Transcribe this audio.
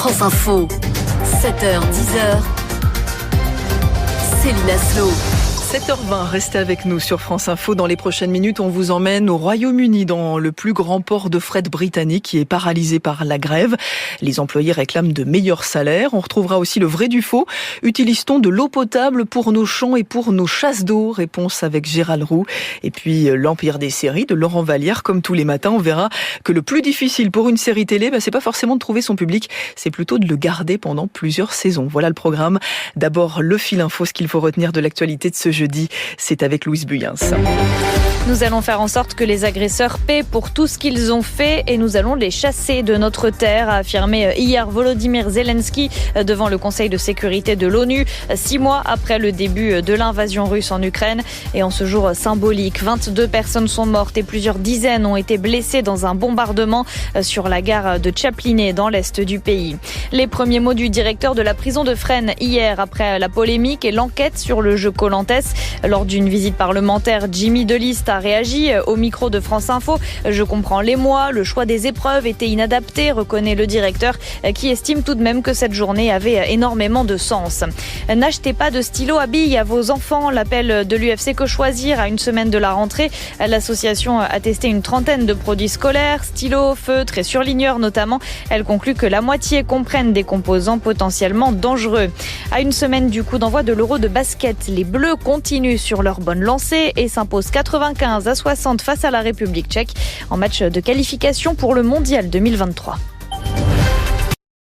France Info, 7h, 10h, Céline Aslo. 7h20, restez avec nous sur France Info. Dans les prochaines minutes, on vous emmène au Royaume-Uni, dans le plus grand port de fret britannique qui est paralysé par la grève. Les employés réclament de meilleurs salaires. On retrouvera aussi le vrai du faux. Utilise-t-on de l'eau potable pour nos champs et pour nos chasses d'eau? Réponse avec Gérald Roux. Et puis l'Empire des séries de Laurent Vallière. Comme tous les matins, on verra que le plus difficile pour une série télé, c'est pas forcément de trouver son public, c'est plutôt de le garder pendant plusieurs saisons. Voilà le programme. D'abord, le fil info, ce qu'il faut retenir de l'actualité de ce jeudi, c'est avec Louise Buyens. Nous allons faire en sorte que les agresseurs paient pour tout ce qu'ils ont fait et nous allons les chasser de notre terre, a affirmé hier Volodymyr Zelensky devant le Conseil de sécurité de l'ONU, 6 mois après le début de l'invasion russe en Ukraine. Et en ce jour symbolique, 22 personnes sont mortes et plusieurs dizaines ont été blessées dans un bombardement sur la gare de Chapliné dans l'est du pays. Les premiers mots du directeur de la prison de Fresnes hier après la polémique et l'enquête sur le jeu Koh-Lanta. Lors d'une visite parlementaire, Jimmy Delist a réagi au micro de France Info. Je comprends l'émoi, le choix des épreuves était inadapté, reconnaît le directeur qui estime tout de même que cette journée avait énormément de sens. N'achetez pas de stylo à billes à vos enfants, l'appel de l'UFC Que Choisir à une semaine de la rentrée. L'association a testé une trentaine de produits scolaires, stylos, feutres et surligneurs notamment. Elle conclut que la moitié comprennent des composants potentiellement dangereux. À une semaine du coup d'envoi de l'Euro de basket, les Bleus continuent sur leur bonne lancée et s'imposent 95-60 face à la République tchèque en match de qualification pour le Mondial 2023.